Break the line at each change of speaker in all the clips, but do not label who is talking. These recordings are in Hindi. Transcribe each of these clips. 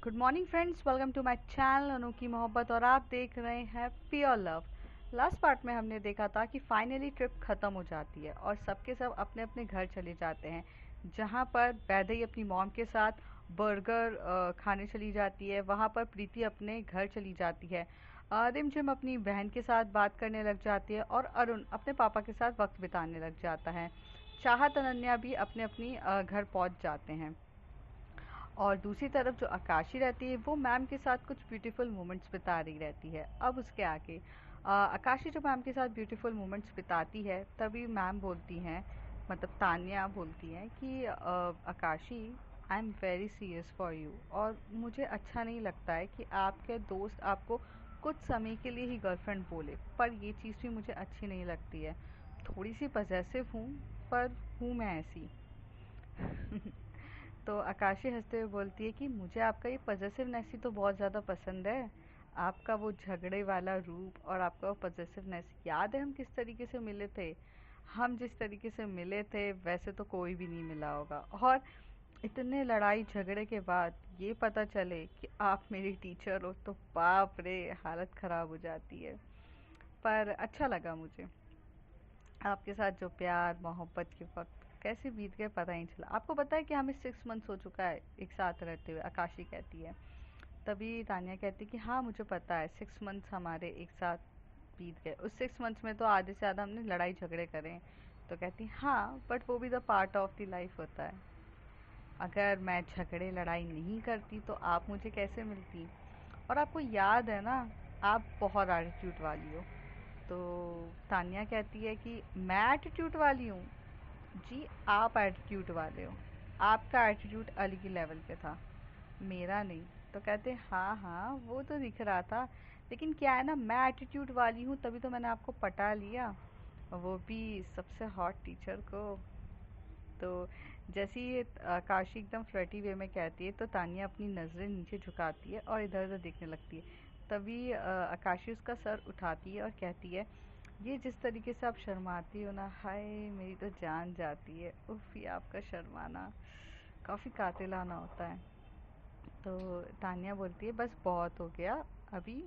Good morning friends, welcome to my channel अनोखी मोहब्बत और आप देख रहे हैं प्योर लव। लास्ट पार्ट में हमने देखा था कि फाइनली ट्रिप ख़त्म हो जाती है और सबके सब अपने अपने घर चले जाते हैं, जहाँ पर वैदेही अपनी मॉम के साथ बर्गर खाने चली जाती है। वहाँ पर प्रीति अपने घर चली जाती है। रिमझिम अपनी बहन के साथ बात करने लग जाती है और अरुण अपने पापा के साथ वक्त बिताने लग जाता है। चाहत अनन्या भी अपने अपनी घर पहुँच जाते हैं। और दूसरी तरफ जो आकाशी रहती है वो मैम के साथ कुछ ब्यूटीफुल मोमेंट्स बिता रही रहती है। अब उसके आगे आकाशी जो मैम के साथ ब्यूटीफुल मोमेंट्स बिताती है, तभी मैम बोलती हैं, मतलब तान्या बोलती हैं कि Akashi, I am very serious for you, और मुझे अच्छा नहीं लगता है कि आपके दोस्त आपको कुछ समय के लिए ही गर्लफ्रेंड बोले, पर ये चीज़ भी मुझे अच्छी नहीं लगती है। थोड़ी सी पजेसिव हूँ, पर हूँ मैं ऐसी। तो आकाशी हंसते हुए बोलती है कि मुझे आपका ये पजेसिवनेस ही तो बहुत ज़्यादा पसंद है। आपका वो झगड़े वाला रूप और आपका वो पजेसिवनेस, याद है हम किस तरीके से मिले थे? हम जिस तरीके से मिले थे वैसे तो कोई भी नहीं मिला होगा। और इतने लड़ाई झगड़े के बाद ये पता चले कि आप मेरी टीचर हो तो बाप रे, हालत ख़राब हो जाती है। पर अच्छा लगा मुझे आपके साथ जो प्यार मोहब्बत के वक्त कैसे बीत गए पता ही नहीं चला। आपको पता है कि हमें 6 मंथ्स हो चुका है एक साथ रहते हुए, आकाशी कहती है। तभी तान्या कहती कि हाँ मुझे पता है, 6 मंथ्स हमारे एक साथ बीत गए। उस 6 मंथ्स में तो आधे से ज़्यादा हमने लड़ाई झगड़े करे हैं। तो कहती हाँ, बट वो भी the part of the life होता है। अगर मैं झगड़े लड़ाई नहीं करती तो आप मुझे कैसे मिलती? और आपको याद है ना, आप बहुत एटीट्यूड वाली हो। तो तान्या कहती है कि मैं एटीट्यूड वाली हूँ? जी, आप एटीट्यूड वाले हो। आपका एटीट्यूड अलग ही लेवल पे था, मेरा नहीं। तो कहते हाँ हाँ, वो तो दिख रहा था, लेकिन क्या है ना, मैं एटीट्यूड वाली हूँ तभी तो मैंने आपको पटा लिया, वो भी सबसे हॉट टीचर को। तो जैसे ही काशी एकदम फ्लर्टी वे में कहती है, तो तानिया अपनी नज़रें नीचे झुकाती है और इधर उधर देखने लगती है। तभी आकाशी उसका सर उठाती है और कहती है, ये जिस तरीके से आप शर्माती हो ना, हाय मेरी तो जान जाती है। उफ, ये आपका शर्माना काफ़ी कातिलाना होता है। तो तानिया बोलती है बस बहुत हो गया अभी।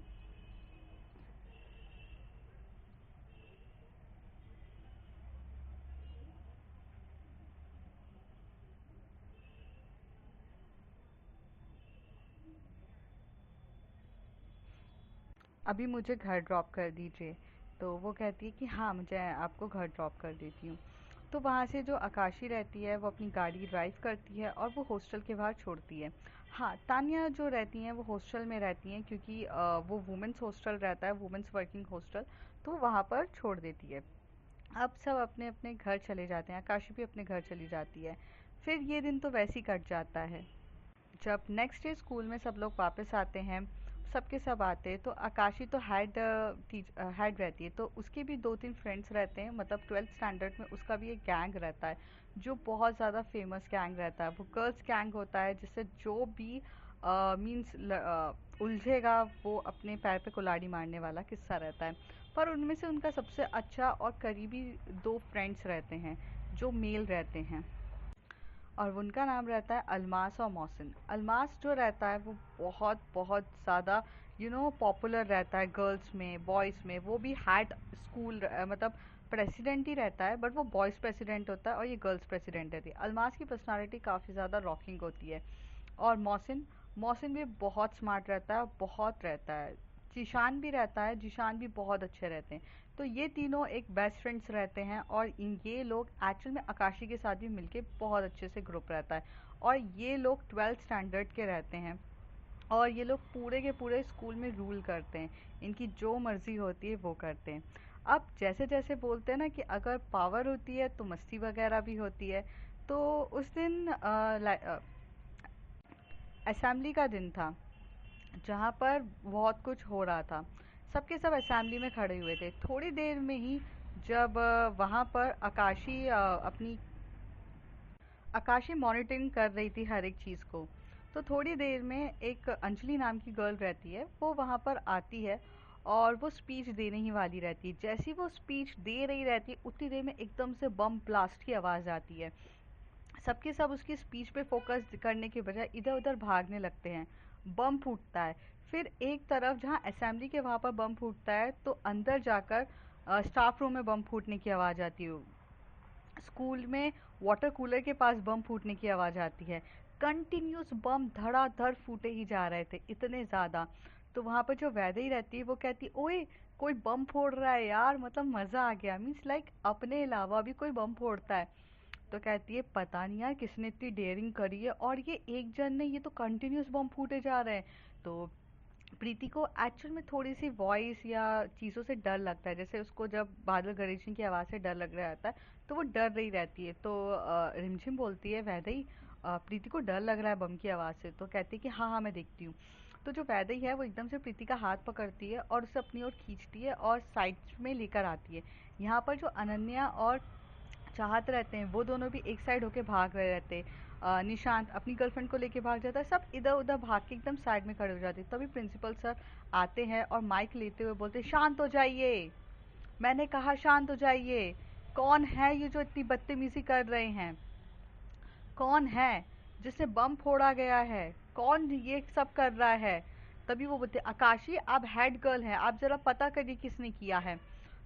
अभी मुझे घर ड्रॉप कर दीजिए। तो वो कहती है कि हाँ, मुझे आपको घर ड्रॉप कर देती हूँ। तो वहाँ से जो आकाशी रहती है वो अपनी गाड़ी ड्राइव करती है और वो हॉस्टल के बाहर छोड़ती है। हाँ, तानिया जो रहती हैं वो हॉस्टल में रहती हैं, क्योंकि वो वुमेंस हॉस्टल रहता है, वुमेंस वर्किंग हॉस्टल। तो वहाँ पर छोड़ देती है। अब सब अपने अपने घर चले जाते हैं, आकाशी भी अपने घर चली जाती है। फिर ये दिन तो वैसे ही कट जाता है। जब नेक्स्ट डे स्कूल में सब लोग वापस आते हैं, सबके सब आते हैं, तो आकाशी तो हेड रहती है, तो उसके भी 2-3 फ्रेंड्स रहते हैं। मतलब 12th स्टैंडर्ड में उसका भी एक गैंग रहता है, जो बहुत ज़्यादा फेमस गैंग रहता है। वो गर्ल्स गैंग होता है, जिससे जो भी मीन्स उलझेगा वो अपने पैर पे कुल्हाड़ी मारने वाला किस्सा रहता है। पर उनमें से उनका सबसे अच्छा और करीबी 2 फ्रेंड्स रहते हैं, जो मेल रहते हैं, और उनका नाम रहता है अलमास और मोहसिन। अलमास जो रहता है वो बहुत बहुत ज़्यादा पॉपुलर रहता है गर्ल्स में, बॉयज़ में। वो भी हैड स्कूल मतलब प्रेसिडेंट ही रहता है, बट वो बॉयज़ प्रेसिडेंट होता है और ये गर्ल्स प्रेसिडेंट रहती है। अलमास की पर्सनालिटी काफ़ी ज़्यादा रॉकिंग होती है। और मोहसिन, मोहसिन भी बहुत स्मार्ट रहता है, बहुत रहता है। जीशान भी रहता है, जीशान भी बहुत अच्छे रहते हैं। तो ये तीनों एक बेस्ट फ्रेंड्स रहते हैं, और ये लोग एक्चुअल में आकाशी के साथ भी मिलके बहुत अच्छे से ग्रुप रहता है। और ये लोग 12th स्टैंडर्ड के रहते हैं, और ये लोग पूरे के पूरे स्कूल में रूल करते हैं। इनकी जो मर्जी होती है वो करते हैं। अब जैसे जैसे बोलते हैं ना कि अगर पावर होती है तो मस्ती वगैरह भी होती है। तो उस दिन असेंबली का दिन था, जहाँ पर बहुत कुछ हो रहा था। सबके सब असेंबली में खड़े हुए थे। थोड़ी देर में ही जब वहाँ पर आकाशी मॉनिटरिंग कर रही थी हर एक चीज़ को, तो थोड़ी देर में एक अंजलि नाम की गर्ल रहती है, वो वहाँ पर आती है और वो स्पीच देने ही वाली रहती है। जैसी वो स्पीच दे रही रहती है, उतनी देर में एकदम से बम ब्लास्ट की आवाज़ आती है। सबके सब उसकी स्पीच पे फोकस करने के बजाय इधर उधर भागने लगते हैं। बम फूटता है। फिर एक तरफ जहाँ असेंबली के वहाँ पर बम फूटता है, तो अंदर जाकर स्टाफ रूम में बम फूटने की आवाज़ आती है। स्कूल में वाटर कूलर के पास बम फूटने की आवाज़ आती है। कंटिन्यूस बम धड़ाधड़ फूटे ही जा रहे थे, इतने ज़्यादा। तो वहाँ पर जो वैदेही रहती है वो कहती, ओए कोई बम फोड़ रहा है यार, मतलब मज़ा आ गया। मीन्स लाइक अपने अलावा भी कोई बम फोड़ता है। तो कहती है पता नहीं यार किसने इतनी डेयरिंग करी है, और ये एक जन ने, ये तो कंटिन्यूस बम फूटे जा रहे हैं। तो प्रीति को एक्चुअल में थोड़ी सी वॉइस या चीज़ों से डर लगता है, जैसे उसको जब बादल गणेशन की आवाज़ से डर लग रहा होता है, तो वो डर रही रहती है। तो रिमझिम बोलती है, वैदेही प्रीति को डर लग रहा है बम की आवाज़ से। तो कहती है कि हाँ हाँ मैं देखती हूँ। तो जो वैदेही है वो एकदम से प्रीति का हाथ पकड़ती है और उसे अपनी ओर खींचती है और साइड में लेकर आती है। यहाँ पर जो अनन्या और चाहत रहते हैं वो दोनों भी एक साइड होके भाग रहे रहते हैं। निशांत अपनी गर्लफ्रेंड को लेके भाग जाता है, सब इधर उधर भाग के एकदम साइड में खड़े हो जाते हैं। तभी प्रिंसिपल सर आते हैं और माइक लेते हुए बोलते हैं, शांत हो जाइए, मैंने कहा शांत हो जाइए। कौन है ये जो इतनी बदतमीजी कर रहे हैं? कौन है जिसे बम फोड़ा गया है? कौन ये सब कर रहा है? तभी वो बोलते, आकाशी आप हेड गर्ल हैं, आप जरा पता करिए किसने किया है।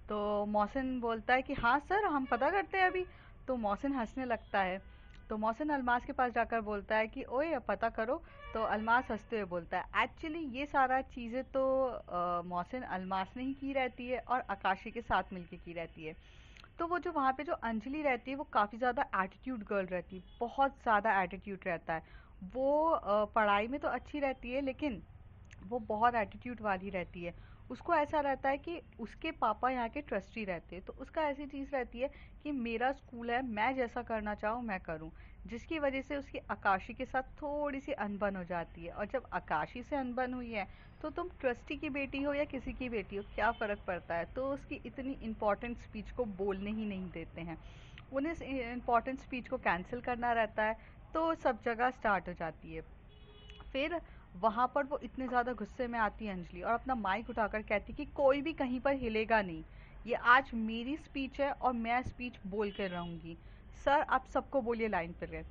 तो मोहसिन बोलता है कि हाँ सर हम पता करते हैं अभी। तो मोहसिन हंसने लगता है। तो मोहसिन अलमास के पास जाकर बोलता है कि ओए पता करो। तो अलमास हंसते हुए बोलता है, एक्चुअली ये सारा चीज़ें तो मोहसिन अलमास ने ही की रहती है और आकाशी के साथ मिलके की रहती है। तो वो जो वहाँ पे जो अंजलि रहती है वो काफ़ी ज़्यादा एटीट्यूड गर्ल रहती है, बहुत ज़्यादा एटीट्यूड रहता है। वो पढ़ाई में तो अच्छी रहती है, लेकिन वो बहुत एटीट्यूड वाली रहती है। उसको ऐसा रहता है कि उसके पापा यहाँ के ट्रस्टी रहते हैं, तो उसका ऐसी चीज़ रहती है कि मेरा स्कूल है, मैं जैसा करना चाहूँ मैं करूँ। जिसकी वजह से उसकी आकाशी के साथ थोड़ी सी अनबन हो जाती है, और जब आकाशी से अनबन हुई है तो तुम ट्रस्टी की बेटी हो या किसी की बेटी हो, क्या फ़र्क पड़ता है। तो उसकी इतनी इम्पोर्टेंट स्पीच को बोलने ही नहीं देते हैं, उन्हें इस इम्पोर्टेंट स्पीच को कैंसिल करना रहता है। तो सब जगह स्टार्ट हो जाती है। फिर वहाँ पर वो इतने ज़्यादा गुस्से में आती है अंजलि, और अपना माइक उठाकर कहती कि कोई भी कहीं पर हिलेगा नहीं, ये आज मेरी स्पीच है और मैं स्पीच बोल कर रहूँगी। सर आप सबको बोलिए लाइन पर गए।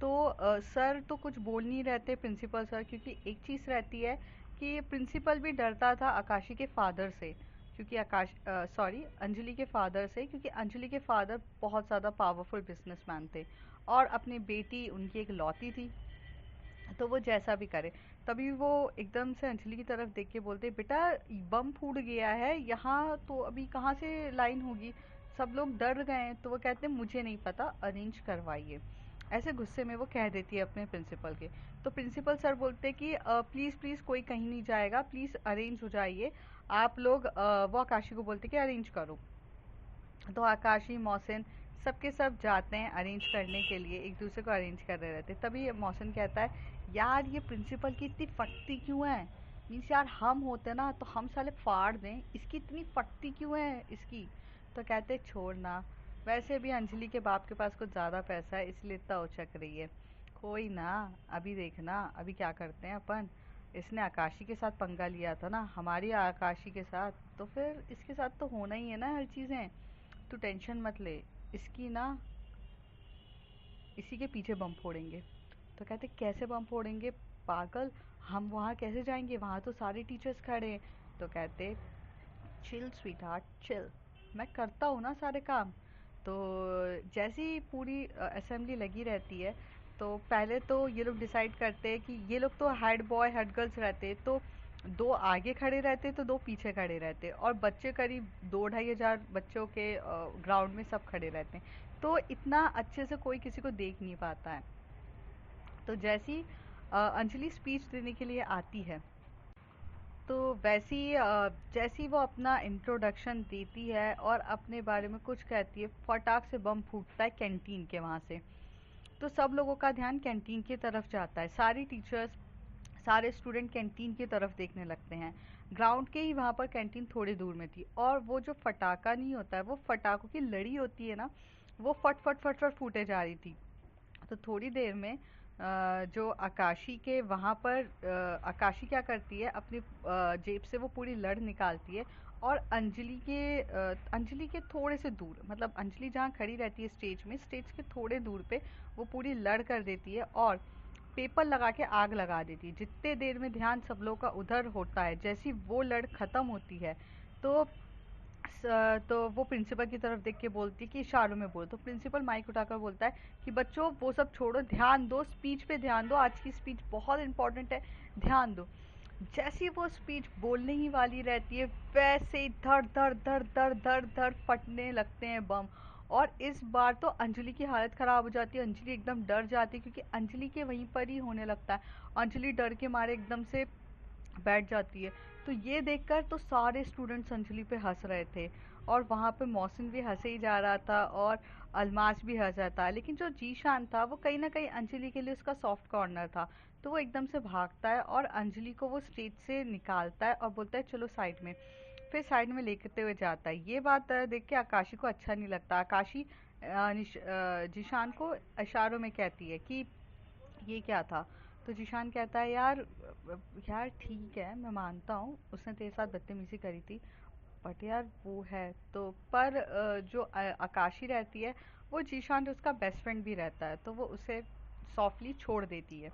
तो सर तो कुछ बोल नहीं रहते प्रिंसिपल सर, क्योंकि एक चीज़ रहती है कि प्रिंसिपल भी डरता था आकाशी के फादर से, क्योंकि अंजलि के फादर से, क्योंकि अंजलि के फादर बहुत ज़्यादा पावरफुल बिजनेसमैन थे और अपनी बेटी उनकी एक लौती थी। तो वो जैसा भी करे। तभी वो एकदम से अंजलि की तरफ देख के बोलते, बेटा बम फूट गया है यहाँ, तो अभी कहाँ से लाइन होगी, सब लोग डर गए हैं। तो वो कहते हैं मुझे नहीं पता, अरेंज करवाइए। ऐसे गुस्से में वो कह देती है अपने प्रिंसिपल के। तो प्रिंसिपल सर बोलते कि प्लीज़ प्लीज़ कोई कहीं नहीं जाएगा, प्लीज़ अरेंज हो जाइए आप लोग। वो आकाशी को बोलते कि अरेंज करो। तो आकाशी, मोहसिन सबके सब जाते हैं अरेंज करने के लिए, एक दूसरे को अरेंज कर रहे रहते। तभी मोहसिन कहता है, यार ये प्रिंसिपल की इतनी फटती क्यों है? मीन्स यार हम होते ना तो हम साले फाड़ दें, इसकी इतनी फटती क्यों है इसकी? तो कहते छोड़ ना, वैसे भी अंजलि के बाप के पास कुछ ज़्यादा पैसा है इसलिए इतना उचक रही है। कोई ना, अभी देखना अभी क्या करते हैं अपन। इसने आकाशी के साथ पंगा लिया था ना, हमारी आकाशी के साथ, तो फिर इसके साथ तो होना ही है ना हर चीज़ें। तू टेंशन मत ले, इसकी ना, इसी के पीछे बम फोड़ेंगे। तो कहते कैसे बम फोड़ेंगे पागल, हम वहाँ कैसे जाएंगे, वहाँ तो सारे टीचर्स खड़े हैं। तो कहते चिल स्वीट हार्ट चिल, मैं करता हूँ ना सारे काम। तो जैसे ही पूरी असेंबली लगी रहती है, तो पहले तो ये लोग डिसाइड करते हैं कि ये लोग तो हेड बॉय हेड गर्ल्स रहते हैं, तो दो आगे खड़े रहते तो दो पीछे खड़े रहते, और बच्चे करीब 2-2,500 बच्चों के ग्राउंड में सब खड़े रहते हैं। तो इतना अच्छे से कोई किसी को देख नहीं पाता है। तो जैसी अंजलि स्पीच देने के लिए आती है, तो वैसी जैसी वो अपना इंट्रोडक्शन देती है और अपने बारे में कुछ कहती है, फटाक से बम फूटता है कैंटीन के वहाँ से। तो सब लोगों का ध्यान कैंटीन की तरफ जाता है, सारी टीचर्स सारे स्टूडेंट कैंटीन की तरफ देखने लगते हैं। ग्राउंड के ही वहाँ पर कैंटीन थोड़ी दूर में थी, और वो जो फटाका नहीं होता है, वो फटाकों की लड़ी होती है ना, वो फट फट फट फट फूटे जा रही थी। तो थोड़ी देर में जो आकाशी के वहाँ पर आकाशी क्या करती है, अपनी जेब से वो पूरी लड़ निकालती है, और अंजलि के थोड़े से दूर, मतलब अंजलि जहाँ खड़ी रहती है स्टेज में, स्टेज के थोड़े दूर पे वो पूरी लड़ कर देती है, और पेपर लगा के आग लगा देती है। जितने देर में ध्यान सब लोग का उधर होता है, जैसी वो लड़ खत्म होती है तो तो वो प्रिंसिपल की तरफ देख के बोलती है कि इशारों में बोलो। तो प्रिंसिपल माइक उठाकर बोलता है कि बच्चों वो सब छोड़ो, ध्यान दो, स्पीच पे ध्यान दो, आज की स्पीच बहुत इंपॉर्टेंट है, ध्यान दो। जैसी वो स्पीच बोलने ही वाली रहती है वैसे ही धड़ धड़ धड़ धड़ धड़ धड़ फटने लगते हैं बम। और इस बार तो अंजलि की हालत खराब हो जाती है, अंजलि एकदम डर जाती है क्योंकि अंजलि के वहीं पर ही होने लगता है। अंजलि डर के मारे एकदम से बैठ जाती है। तो ये देखकर तो सारे स्टूडेंट्स अंजलि पे हंस रहे थे और वहाँ पे मौसिन भी हंसे ही जा रहा था और अलमास भी हंस रहा था। लेकिन जो जीशान था वो कहीं ना कहीं अंजलि के लिए उसका सॉफ्ट कॉर्नर था। तो वो एकदम से भागता है और अंजलि को वो स्टेज से निकालता है और बोलता है चलो साइड में। फिर साइड में लेते हुए जाता है। ये बात देख के आकाशी को अच्छा नहीं लगता। आकाशी जीशान को इशारों में कहती है कि ये क्या था। तो जीशान कहता है यार, यार ठीक है मैं मानता हूँ उसने तेरे साथ बदतमीजी करी थी, बट यार वो है तो पर जो आकाशी रहती है वो जीशान उसका बेस्ट फ्रेंड भी रहता है, तो वो उसे सॉफ्टली छोड़ देती है।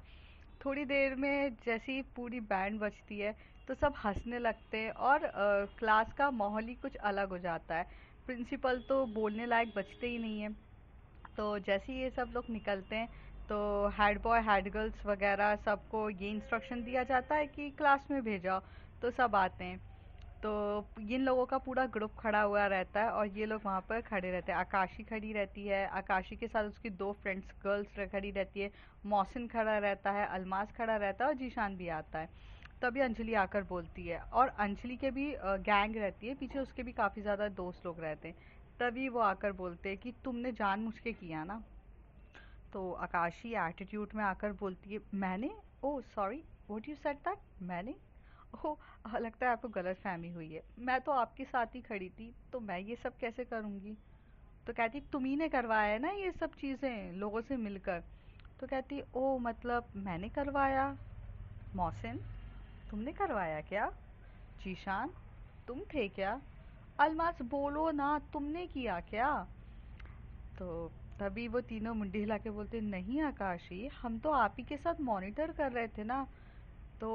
थोड़ी देर में जैसी पूरी बैंड बजती है तो सब हंसने लगते हैं और क्लास का माहौल ही कुछ अलग हो जाता है। प्रिंसिपल तो बोलने लायक बचते ही नहीं है। तो जैसे ही ये सब लोग निकलते हैं तो हेड बॉय हेड गर्ल्स वगैरह सबको ये इंस्ट्रक्शन दिया जाता है कि क्लास में भेजाओ। तो सब आते हैं। तो इन लोगों का पूरा ग्रुप खड़ा हुआ रहता है और ये लोग वहाँ पर खड़े रहते हैं। आकाशी खड़ी रहती है, आकाशी के साथ उसकी दो फ्रेंड्स गर्ल्स खड़ी रहती है, मौसिन खड़ा रहता है, अलमास खड़ा रहता है और जीशान भी आता है। तभी अंजलि आकर बोलती है और अंजलि के भी गैंग रहती है पीछे, उसके भी काफ़ी ज़्यादा दोस्त लोग रहते हैं। तभी वो आकर बोलते हैं कि तुमने जानबूझ के किया ना। तो आकाशी एटीट्यूड में आकर बोलती है मैंने, oh sorry, what you said that, मैंने, ओह लगता है आपको गलत फहमी हुई है, मैं तो आपके साथ ही खड़ी थी तो मैं ये सब कैसे करूँगी। तो कहती तुम्ही ने करवाया है ना ये सब चीज़ें लोगों से मिलकर। तो कहती ओह मतलब मैंने करवाया, मौसिन तुमने करवाया क्या, जीशान तुम थे क्या, अलमास बोलो ना तुमने किया क्या। तो तभी वो तीनों मुंडी हिला के बोलते नहीं आकाशी हम तो आप ही के साथ मॉनिटर कर रहे थे ना। तो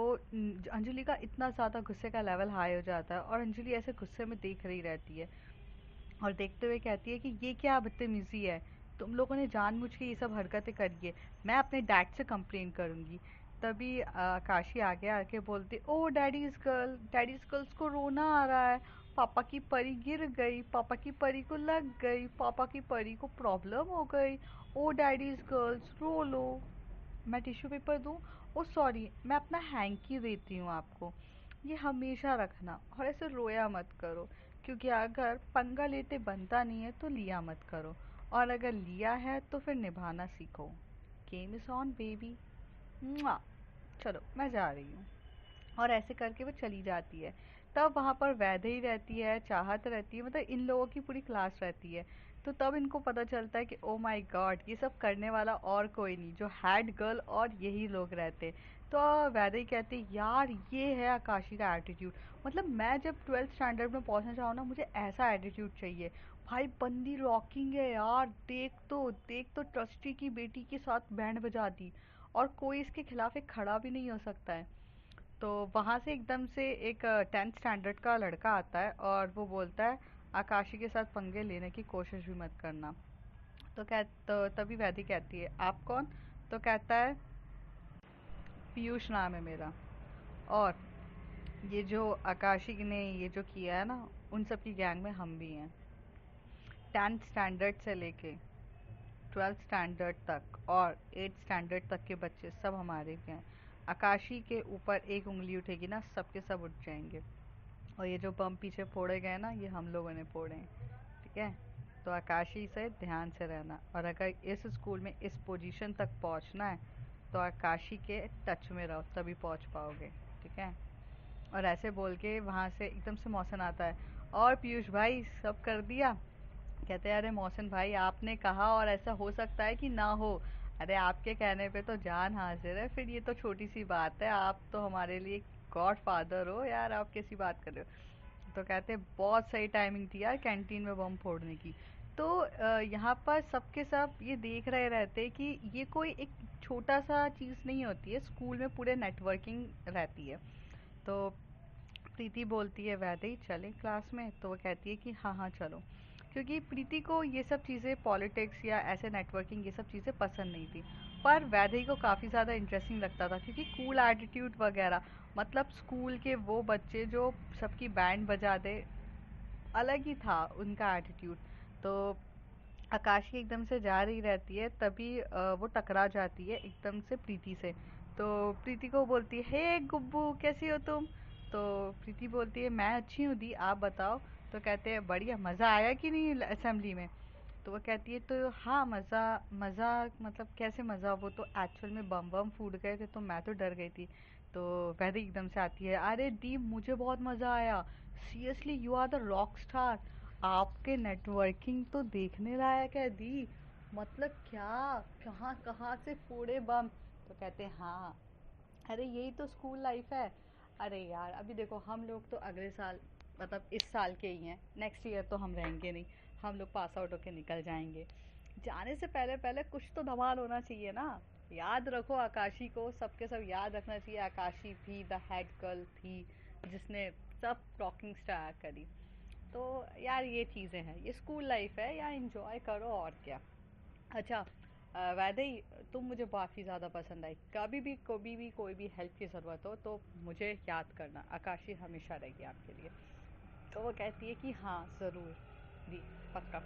अंजलि का इतना ज़्यादा गुस्से का लेवल हाई हो जाता है और अंजलि ऐसे गुस्से में देख रही रहती है और देखते हुए कहती है कि ये क्या बदतमीजी है, तुम लोगों ने जानबूझ के ये सब हरकतें करी है, मैं अपने डैड से कंप्लेन करूंगी। तभी काशी आगे आके बोलती ओ डैडीज गर्ल्स को रोना आ रहा है, पापा की परी गिर गई, पापा की परी को लग गई, पापा की परी को प्रॉब्लम हो गई, ओ डैडीज गर्ल्स रो लो। मैं टिश्यू पेपर दूँ, ओ सॉरी मैं अपना हैंकी देती हूँ आपको, ये हमेशा रखना और ऐसे रोया मत करो, क्योंकि अगर पंगा लेते बनता नहीं है तो लिया मत करो, और अगर लिया है तो फिर निभाना सीखो। Game is on baby. चलो मैं जा रही हूँ। और ऐसे करके वो चली जाती है। तब वहाँ पर वैदेही रहती है, चाहत रहती है, मतलब इन लोगों की पूरी क्लास रहती है। तो तब इनको पता चलता है कि ओ माय गॉड ये सब करने वाला और कोई नहीं, जो हेड गर्ल और यही लोग रहते। तो वैदेही कहती यार ये है आकाशी का एटीट्यूड, मतलब मैं जब 12th स्टैंडर्ड में पहुंचना चाहूँ ना मुझे ऐसा एटीट्यूड चाहिए। भाई बंदी रॉकिंग है यार, देख तो ट्रस्टी की बेटी के साथ बैंड बजा दी और कोई इसके खिलाफ एक खड़ा भी नहीं हो सकता है। तो वहाँ से एकदम से एक 10th स्टैंडर्ड का लड़का आता है और वो बोलता है आकाशी के साथ पंगे लेने की कोशिश भी मत करना। तो तभी वैदी कहती है आप कौन। तो कहता है पीयूष नाम है मेरा, और ये जो आकाशी ने ये जो किया है ना उन सब की गैंग में हम भी हैं। 10th स्टैंडर्ड से लेके 12th स्टैंडर्ड तक और 8th स्टैंडर्ड तक के बच्चे सब हमारे के हैं। आकाशी के ऊपर एक उंगली उठेगी ना सबके सब उठ जाएंगे। और ये जो बम पीछे फोड़े गए ना ये हम लोगों ने फोड़े हैं, ठीक है। तो आकाशी से ध्यान से रहना, और अगर इस स्कूल में इस पोजीशन तक पहुंचना है तो आकाशी के टच में रहो तभी पहुंच पाओगे, ठीक है। और ऐसे बोल के वहाँ से एकदम से मौसन आता है और पीयूष भाई सब कर दिया। कहते हैं अरे मोहसिन भाई आपने कहा और ऐसा हो सकता है कि ना हो, अरे आपके कहने पे तो जान हाजिर है, फिर ये तो छोटी सी बात है, आप तो हमारे लिए गॉड फादर हो यार, आप कैसी बात कर रहे हो। तो कहते हैं बहुत सही टाइमिंग थी यार कैंटीन में बम फोड़ने की। तो यहाँ पर सबके सब ये देख रहे रहते कि ये कोई एक छोटा सा चीज़ नहीं होती है, स्कूल में पूरे नेटवर्किंग रहती है। तो प्रीति बोलती है वैदेही चलें क्लास में, तो वो कहती है कि हाँ हाँ चलो, क्योंकि प्रीति को ये सब चीज़ें पॉलिटिक्स या ऐसे नेटवर्किंग ये सब चीज़ें पसंद नहीं थी। पर वैदेही को काफ़ी ज़्यादा इंटरेस्टिंग लगता था, क्योंकि कूल एटीट्यूड वगैरह, मतलब स्कूल के वो बच्चे जो सबकी बैंड बजा दे, अलग ही था उनका एटीट्यूड। तो आकाशी एकदम से जा रही रहती है, तभी वो टकरा जाती है एकदम से प्रीति से। तो प्रीति को बोलती है हे गुब्बू कैसी हो तुम। तो प्रीति बोलती है मैं अच्छी हूँ दी, आप बताओ। तो कहते हैं बढ़िया, मज़ा आया कि नहीं असेंबली में। तो वो कहती है तो हाँ मज़ा, मज़ा मतलब कैसे मज़ा, वो तो एक्चुअल में बम बम फूट गए थे तो मैं तो डर गई थी। तो वैदिक एकदम से आती है अरे दी मुझे बहुत मज़ा आया, seriously you are the rock star, आपके नेटवर्किंग तो देखने लायक है दी, मतलब क्या, कहाँ कहाँ से फोड़े बम। तो कहते हैं हाँ, अरे यही तो स्कूल लाइफ है। अरे यार अभी देखो हम लोग तो अगले साल, मतलब इस साल के ही हैं, नेक्स्ट ईयर तो हम रहेंगे नहीं, हम लोग पास आउट होके निकल जाएंगे। जाने से पहले पहले कुछ तो धमाल होना चाहिए ना। याद रखो आकाशी को, सबके सब याद रखना चाहिए, आकाशी थी द हेड गर्ल थी जिसने सब रॉकिंग स्टार करी। तो यार ये चीज़ें हैं, ये स्कूल लाइफ है यार, एंजॉय करो और क्या। अच्छा वैदेही तुम मुझे काफ़ी ज़्यादा पसंद आई, कभी भी कोई भी हेल्प की ज़रूरत हो तो मुझे याद करना, आकाशी हमेशा रहेगी आपके लिए। तो वो कहती है कि हाँ ज़रूर दी, पक्का।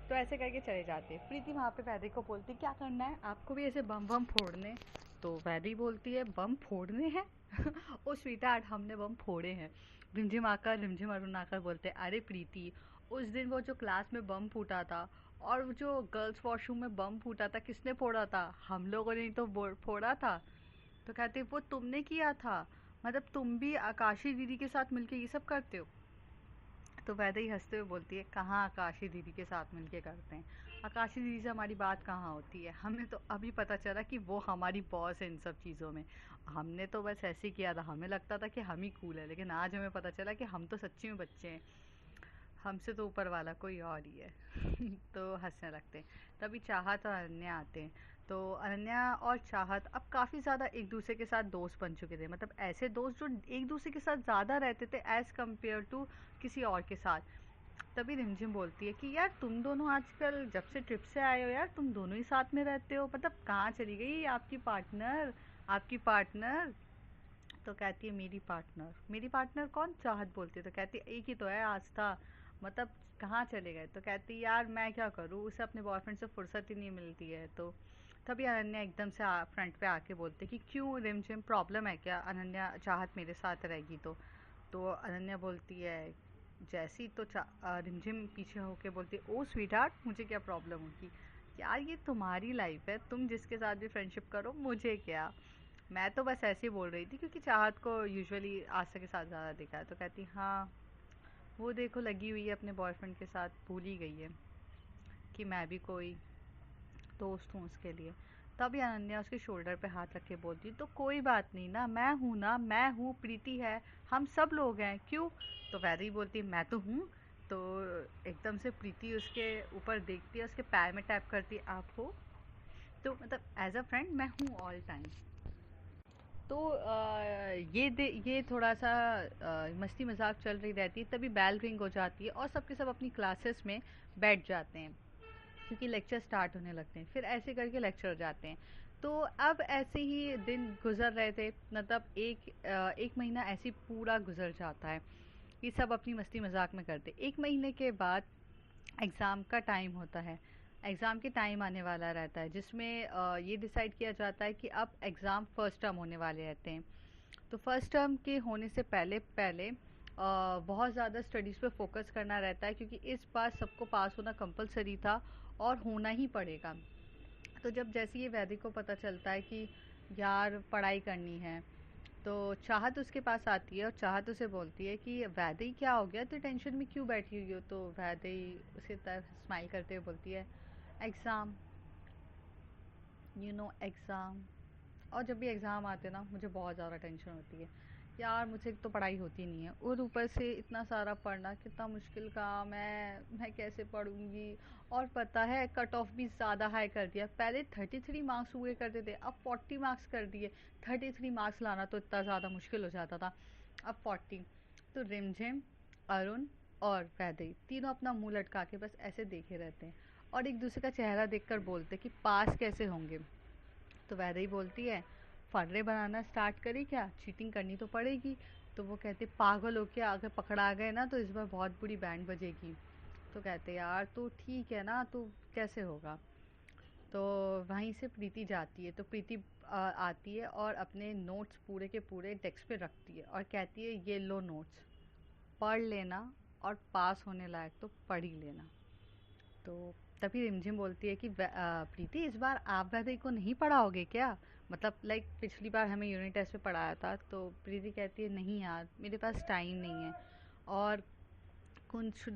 तो ऐसे करके चले जाते हैं। प्रीति वहाँ पे वैदेही को बोलती क्या करना है आपको भी ऐसे बम बम फोड़ने। तो वैदेही बोलती है बम फोड़ने हैं ओ स्वीट हमने बम फोड़े हैं। रिमझिम अरुण आकर बोलते हैं अरे प्रीति, उस दिन वो जो क्लास में बम फूटा था और वो जो गर्ल्स वॉशरूम में बम फूटा था किसने फोड़ा था, हम लोगों ने ही तो फोड़ा था। तो कहते वो तुमने किया था, मतलब तुम भी आकाशी दीदी के साथ मिलके ये सब करते हो। तो वैदेही हंसते हुए बोलती है कहाँ आकाशी दीदी के साथ मिलके करते हैं, आकाशी दीदी से हमारी बात कहाँ होती है, हमें तो अभी पता चला कि वो हमारी बॉस है इन सब चीज़ों में। हमने तो बस ऐसे ही किया था, हमें लगता था कि हम ही कूल है, लेकिन आज हमें पता चला कि हम तो सच्ची में बच्चे हैं, हमसे तो ऊपर वाला कोई और ही है तो हंसने लगते हैं। तभी चाहत और अनन्या आते हैं। तो अनन्या और चाहत अब काफ़ी ज़्यादा एक दूसरे के साथ दोस्त बन चुके थे, मतलब ऐसे दोस्त जो एक दूसरे के साथ ज़्यादा रहते थे एज़ कम्पेयर टू किसी और के साथ। तभी रिमझिम बोलती है कि यार तुम दोनों आजकल जब से ट्रिप से आए हो यार तुम दोनों ही साथ में रहते हो, मतलब कहाँ चली गई आपकी पार्टनर, आपकी पार्टनर। तो कहती है मेरी पार्टनर, मेरी पार्टनर कौन, चाहत बोलती है। तो कहती है एक ही तो है आस्था, मतलब कहाँ चले गए। तो कहती है यार मैं क्या करूँ, उसे अपने बॉयफ्रेंड से फुर्सत ही नहीं मिलती है। तो तभी अनन्या एकदम से फ्रंट पे आके बोलते कि क्यों रिमझिम प्रॉब्लम है क्या, अनन्या चाहत मेरे साथ रहेगी तो अनन्या बोलती है जैसी, तो रिमझिम पीछे होके बोलती है ओ स्वीट हार्ट मुझे क्या प्रॉब्लम होगी, यार ये तुम्हारी लाइफ है, तुम जिसके साथ भी फ्रेंडशिप करो मुझे क्या, मैं तो बस ऐसे ही बोल रही थी क्योंकि चाहत को यूजुअली आस्था के साथ ज़्यादा देखा है। तो कहती हाँ वो देखो लगी हुई है अपने बॉयफ्रेंड के साथ, भूल ही गई है कि मैं भी कोई दोस्त हूँ उसके लिए। तभी अनन्या उसके शोल्डर पे हाथ रख के बोलती तो कोई बात नहीं ना, मैं हूँ प्रीति है, हम सब लोग हैं क्यों। तो वैदेही बोलती मैं तो हूँ। तो एकदम से प्रीति उसके ऊपर देखती है, उसके पैर में टैप करती है आप हो, तो मतलब एज अ फ्रेंड मैं हूँ ऑल टाइम। तो ये थोड़ा सा मस्ती मजाक चल रही रहती है, तभी बेल रिंग हो जाती है और सबके सब अपनी क्लासेस में बैठ जाते हैं क्योंकि लेक्चर स्टार्ट होने लगते हैं, फिर ऐसे करके लेक्चर जाते हैं। तो अब ऐसे ही दिन गुजर रहे थे, मतलब एक महीना ऐसे ही पूरा गुजर जाता है, ये सब अपनी मस्ती मजाक में करते। एक महीने के बाद एग्ज़ाम का टाइम होता है, एग्ज़ाम के टाइम आने वाला रहता है जिसमें ये डिसाइड किया जाता है कि अब एग्ज़ाम फर्स्ट टर्म होने वाले रहते हैं। तो फर्स्ट टर्म के होने से पहले पहले बहुत ज़्यादा स्टडीज़ पे फोकस करना रहता है क्योंकि इस बार सबको पास होना कंपलसरी था और होना ही पड़ेगा। तो जब जैसे ये वैदिक को पता चलता है कि यार पढ़ाई करनी है, तो चाहत उसके पास आती है और चाहत उसे बोलती है कि वैदेही क्या हो गया, तो टेंशन में क्यों बैठी हुई हो। तो वैदेही उसकी तरफ स्माइल करते हुए बोलती है एग्ज़ाम, एग्ज़ाम। और जब भी एग्ज़ाम आते ना मुझे बहुत ज़्यादा टेंशन होती है यार, मुझे एक तो पढ़ाई होती नहीं है और ऊपर से इतना सारा पढ़ना कितना मुश्किल काम है, मैं कैसे पढ़ूंगी। और पता है कट ऑफ भी ज़्यादा हाई कर दिया। पहले 33 मार्क्स हुए करते थे, अब 40 मार्क्स कर दिए। 33 मार्क्स लाना तो इतना ज़्यादा मुश्किल हो जाता था, अब 40। तो रिमझिम, अरुण और वैदेही तीनों अपना मुंह लटका के बस ऐसे देखे रहते हैं और एक दूसरे का चेहरा देखकर बोलते कि पास कैसे होंगे। तो वैदेही बोलती है, फर्रे बनाना स्टार्ट करी क्या, चीटिंग करनी तो पड़ेगी। तो वो कहते पागल हो क्या, अगर पकड़ा गए ना तो इस बार बहुत बुरी बैंड बजेगी। तो कहते यार तो ठीक है ना, तो कैसे होगा। तो वहीं से प्रीति जाती है। तो प्रीति आती है और अपने नोट्स पूरे के पूरे डेस्क पे रखती है और कहती है ये लो नोट्स, पढ़ लेना और पास होने लायक तो पढ़ ही लेना। तो तभी रिमझिम बोलती है कि प्रीति इस बार आप वैदेही को नहीं पढ़ाओगे क्या, मतलब लाइक पिछली बार हमें यूनिट टेस्ट पे पढ़ाया था। तो प्रीति कहती है नहीं यार मेरे पास टाइम नहीं है, और कुछ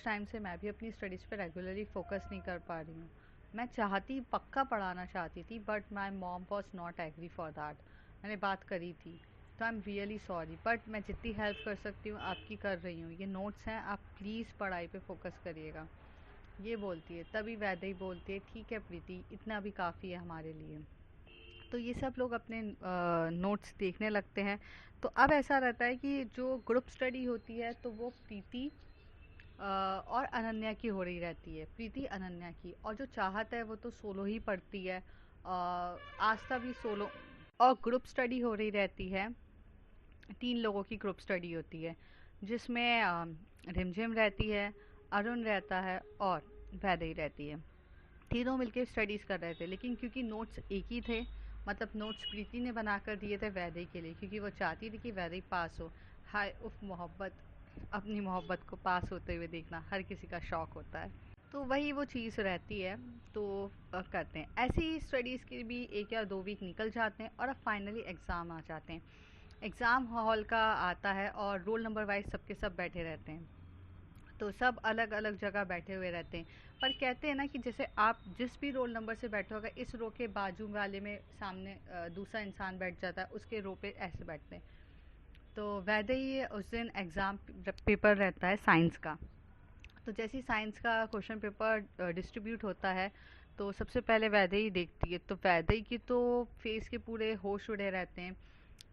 टाइम से मैं भी अपनी स्टडीज़ पे रेगुलरली फोकस नहीं कर पा रही हूँ। मैं चाहती पक्का पढ़ाना चाहती थी but my mom was not agree for that. मैंने बात करी थी, तो I am really sorry but मैं जितनी हेल्प कर सकती हूँ आपकी कर रही हूँ। ये नोट्स हैं, आप प्लीज़ पढ़ाई पे फोकस करिएगा। ये बोलती है। तभी वैदेही बोलती है ठीक है प्रीति, इतना भी काफ़ी है हमारे लिए। तो ये सब लोग अपने नोट्स देखने लगते हैं। तो अब ऐसा रहता है कि जो ग्रुप स्टडी होती है तो वो प्रीति और अनन्या की हो रही रहती है, प्रीति अनन्या की। और जो चाहत है वो तो सोलो ही पढ़ती है, आस्था भी सोलो। और ग्रुप स्टडी हो रही रहती है, 3 लोगों की ग्रुप स्टडी होती है जिसमें रिमझिम रहती है, अरुण रहता है और वैदेही रहती है। तीनों मिलकर स्टडीज़ कर रहे थे, लेकिन क्योंकि नोट्स एक ही थे, मतलब नोट्स प्रीति ने बना कर दिए थे वैदेही के लिए, क्योंकि वो चाहती थी कि वैदेही पास हो। हाय उफ मोहब्बत, अपनी मोहब्बत को पास होते हुए देखना हर किसी का शौक होता है। तो वही वो चीज़ रहती है। तो करते हैं ऐसी ही स्टडीज़ के भी 1 या 2 वीक निकल जाते हैं और अब फाइनली एग्ज़ाम आ जाते हैं। एग्ज़ाम हॉल का आता है और रोल नंबर वाइज सबके सब बैठे रहते हैं। तो सब अलग अलग जगह बैठे हुए रहते हैं, पर कहते हैं ना कि जैसे आप जिस भी रोल नंबर से बैठे होगा, इस रो के बाजू वाले में सामने दूसरा इंसान बैठ जाता है, उसके रो पे ऐसे बैठते हैं। तो वैसे ही उस दिन एग्ज़ाम पेपर रहता है साइंस का। तो जैसे ही साइंस का क्वेश्चन पेपर डिस्ट्रीब्यूट होता है तो सबसे पहले वैदेही देखती है। तो वैदेही की तो फेस के पूरे होश उड़े रहते हैं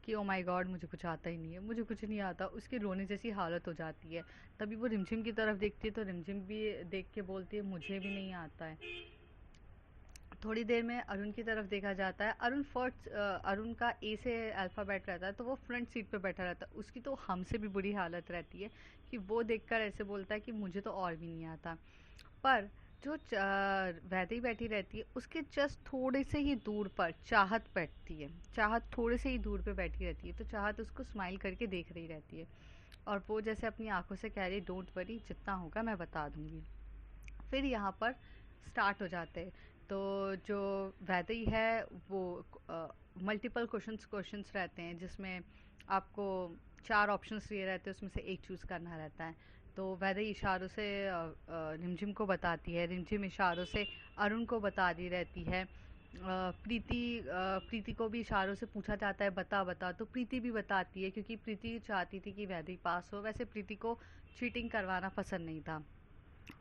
कि ओ माय गॉड मुझे कुछ आता ही नहीं है, मुझे कुछ नहीं आता। उसके रोने जैसी हालत हो जाती है। तभी वो रिमझिम की तरफ देखती है तो रिमझिम भी देख के बोलती है मुझे भी नहीं आता है। थोड़ी देर में अरुण की तरफ देखा जाता है। अरुण का ए से अल्फ़ाबेट रहता है तो वो फ्रंट सीट पे बैठा रहता है। उसकी तो हमसे भी बुरी हालत रहती है कि वो देखकर ऐसे बोलता है कि मुझे तो और भी नहीं आता। पर जो वैदेही बैठी रहती है उसके जस्ट थोड़े से ही दूर पर चाहत बैठती है। चाहत थोड़े से ही दूर पे बैठी रहती है, तो चाहत उसको स्माइल करके देख रही रहती है और वो जैसे अपनी आंखों से कह रही डोंट वरी, जितना होगा मैं बता दूंगी। फिर यहाँ पर स्टार्ट हो जाते हैं। तो जो वैदेही है वो मल्टीपल क्वेश्चंस रहते हैं जिसमें आपको 4 ऑप्शंस दिए रहते हैं, उसमें से एक चूज़ करना रहता है। तो वैदेही इशारों से रिमझिम को बताती है, रिमझिम इशारों से अरुण को बता दी रहती है। प्रीति को भी इशारों से पूछा जाता है बता बता, तो प्रीति भी बताती है क्योंकि प्रीति चाहती थी कि वैदेही पास हो। वैसे प्रीति को चीटिंग करवाना पसंद नहीं था।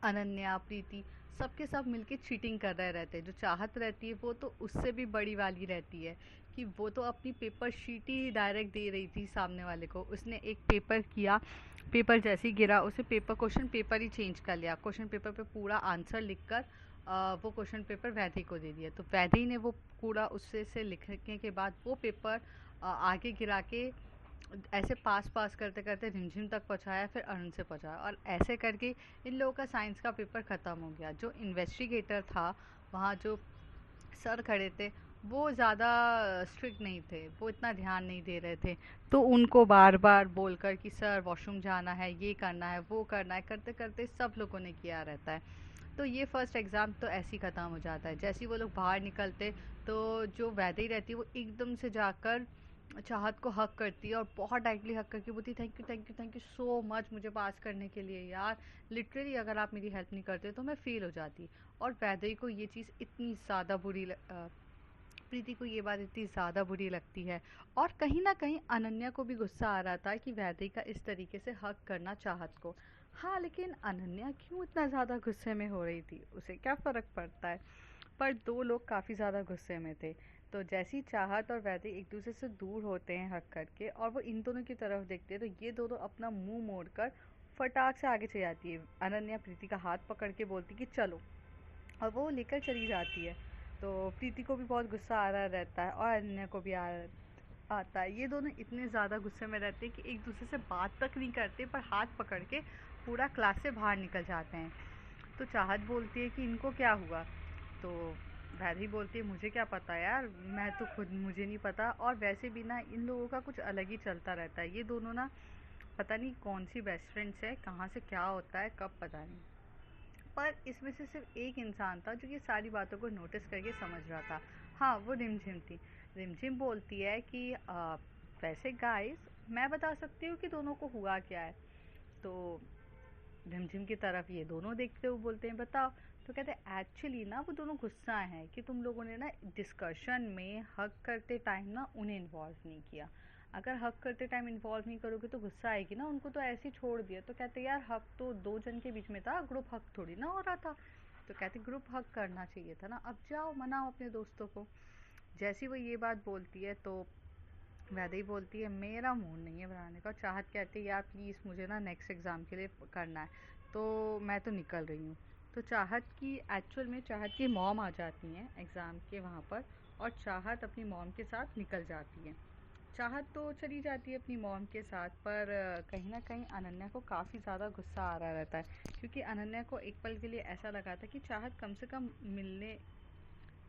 अनन्या, प्रीति सबके सब मिलके चीटिंग कर रहे रहते हैं। जो चाहत रहती है वो तो उससे भी बड़ी वाली रहती है कि वो तो अपनी पेपर शीट ही डायरेक्ट दे रही थी सामने वाले को। उसने एक पेपर किया, पेपर जैसे ही गिरा उसे क्वेश्चन पेपर ही चेंज कर लिया। क्वेश्चन पेपर पे पूरा आंसर लिखकर वो क्वेश्चन पेपर वैदेही को दे दिया। तो वैदेही ने वो पूरा उससे से लिखने के बाद वो पेपर आगे गिरा के ऐसे पास पास करते करते रिमझिम तक पहुंचाया, फिर अरुण से पहुंचाया और ऐसे करके इन लोगों का साइंस का पेपर ख़त्म हो गया। जो इन्वेस्टिगेटर था वहाँ, जो सर खड़े थे, वो ज़्यादा स्ट्रिक्ट नहीं थे, वो इतना ध्यान नहीं दे रहे थे। तो उनको बार बार बोलकर कि सर वॉशरूम जाना है, ये करना है, वो करना है, करते करते सब लोगों ने किया रहता है। तो ये फर्स्ट एग्ज़ाम तो ऐसे ही ख़त्म हो जाता है। जैसे ही वो लोग बाहर निकलते तो जो वैदेही रहती है वो एकदम से जाकर चाहत को हक करती है और बहुत डायरेक्टली हक करके बोलती है thank you thank you thank you so much मुझे पास करने के लिए यार, लिटरली अगर आप मेरी हेल्प नहीं करते तो मैं फेल हो जाती। और वैदेही को ये चीज़ इतनी ज़्यादा प्रीति को ये बात इतनी ज़्यादा बुरी लगती है। और कहीं ना कहीं अनन्या को भी गुस्सा आ रहा था कि वैदेही का इस तरीके से हक करना चाहत को। हाँ, लेकिन अनन्या क्यों इतना ज़्यादा गुस्से में हो रही थी, उसे क्या फ़र्क पड़ता है। पर दो लोग काफ़ी ज़्यादा गुस्से में थे। तो जैसी चाहत और वैदे एक दूसरे से दूर होते हैं हक करके और वो इन दोनों की तरफ देखते हैं, तो ये दोनों अपना मुंह मोड़कर फटाक से आगे चली जाती है। अनन्या प्रीति का हाथ पकड़ के बोलती कि चलो, और वो लेकर चली जाती है। तो प्रीति को भी बहुत गुस्सा आ रहा रहता है और अनन्या को भी आता है। ये दोनों इतने ज़्यादा गुस्से में रहते हैं कि एक दूसरे से बात तक नहीं करते, पर हाथ पकड़ के पूरा क्लास से बाहर निकल जाते हैं। तो चाहत बोलती है कि इनको क्या हुआ। तो वैदी बोलती है मुझे क्या पता यार, मैं तो खुद मुझे नहीं पता, और वैसे भी ना इन लोगों का कुछ अलग ही चलता रहता है। ये दोनों ना पता नहीं कौन सी बेस्ट फ्रेंड्स है, कहाँ से क्या होता है कब पता नहीं। पर इसमें से सिर्फ एक इंसान था जो ये सारी बातों को नोटिस करके समझ रहा था। हाँ, वो रिमझिम थी। रिमझिम बोलती है कि वैसे गाइस, मैं बता सकती हूँ कि दोनों को हुआ क्या है। तो रिमझिम की तरफ ये दोनों देखते हुए बोलते हैं बताओ। तो कहते हैं एक्चुअली ना वो दोनों गुस्सा हैं कि तुम लोगों ने ना डिस्कशन में हक करते टाइम ना उन्हें इन्वॉल्व नहीं किया। अगर हक करते टाइम इन्वॉल्व नहीं करोगे तो गुस्सा आएगी ना, उनको तो ऐसे ही छोड़ दिया। तो कहते यार हक तो दो जन के बीच में था, ग्रुप हक थोड़ी ना हो रहा था। तो कहते ग्रुप हक करना चाहिए था ना, अब जाओ मनाओ अपने दोस्तों को। जैसी वो ये बात बोलती है तो वैदे ही बोलती है मेरा मूड नहीं है बनाने का। चाहत कहती है यार प्लीज़ मुझे ना नेक्स्ट एग्ज़ाम के लिए करना है, तो मैं तो निकल रही हूँ। तो चाहत की एक्चुअल में चाहत की मॉम आ जाती हैं एग्ज़ाम के वहाँ पर, और चाहत अपनी मॉम के साथ निकल जाती है। चाहत तो चली जाती है अपनी मॉम के साथ, पर कहीं ना कहीं अनन्या को काफ़ी ज़्यादा गुस्सा आ रहा रहता है, क्योंकि अनन्या को एक पल के लिए ऐसा लगा था कि चाहत कम से कम मिलने,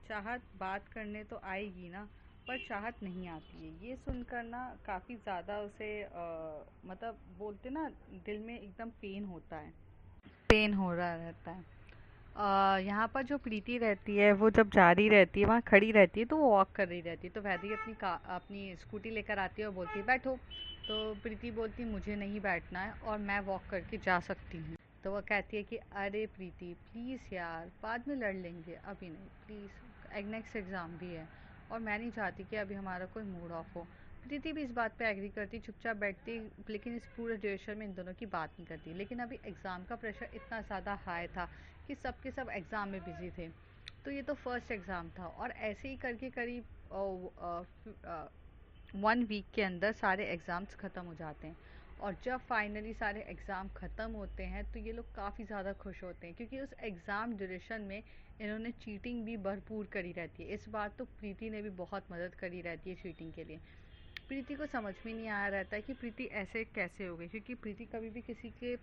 चाहत बात करने तो आएगी ना, पर चाहत नहीं आती है। ये सुनकर ना काफ़ी ज़्यादा उसे मतलब बोलते ना दिल में एकदम पेन होता है, पेन हो रहा रहता है। यहाँ पर जो प्रीति रहती है वो जब जा रही रहती है, वहाँ खड़ी रहती है, तो वो वॉक कर रही रहती है। तो वैदी अपनी स्कूटी लेकर आती है और बोलती है बैठो। तो प्रीति बोलती है मुझे नहीं बैठना है और मैं वॉक करके जा सकती हूँ। तो वो कहती है कि अरे प्रीति प्लीज़ यार, बाद में लड़ लेंगे, अभी नहीं प्लीज़, नेक्स्ट एग्ज़ाम भी है और मैं नहीं चाहती कि अभी हमारा कोई मूड ऑफ हो। प्रीति भी इस बात पे एग्री करती, चुपचाप बैठती, लेकिन इस पूरे ड्यूरेशन में इन दोनों की बात नहीं करती। लेकिन अभी एग्ज़ाम का प्रेशर इतना ज़्यादा हाई था कि सब के सब एग्ज़ाम में बिजी थे। तो ये तो फर्स्ट एग्ज़ाम था और ऐसे ही करके करीब 1 वीक के अंदर सारे एग्ज़ाम्स ख़त्म हो जाते हैं। और जब फाइनली सारे एग्ज़ाम ख़त्म होते हैं तो ये लोग काफ़ी ज़्यादा खुश होते हैं, क्योंकि उस एग्ज़ाम ड्यूरेशन में इन्होंने चीटिंग भी भरपूर करी रहती है। इस बार तो प्रीति ने भी बहुत मदद करी रहती है चीटिंग के लिए। प्रीति को समझ में नहीं आया रहता है कि प्रीति ऐसे कैसे हो गई, क्योंकि प्रीति कभी भी किसी के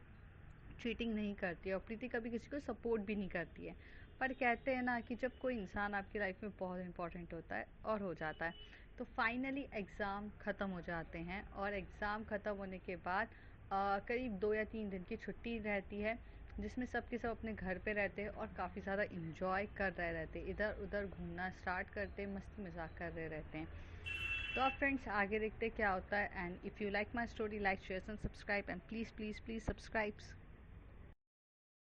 चीटिंग नहीं करती है और प्रीति कभी किसी को सपोर्ट भी नहीं करती है। पर कहते हैं ना कि जब कोई इंसान आपकी लाइफ में बहुत इंपॉर्टेंट होता है और हो जाता है, तो फाइनली एग्ज़ाम ख़त्म हो जाते हैं। और एग्ज़ाम ख़त्म होने के बाद करीब 2 या 3 दिन की छुट्टी रहती है, जिसमें सब के सब अपने घर पे रहते हैं और काफ़ी ज़्यादा इंजॉय कर रहे रहते हैं, इधर उधर घूमना स्टार्ट करते हैं, मस्ती मजाक कर रहे रहते हैं। तो अब फ्रेंड्स आगे देखते हैं क्या होता है। And if you like my story, like share and subscribe, and please please please subscribe.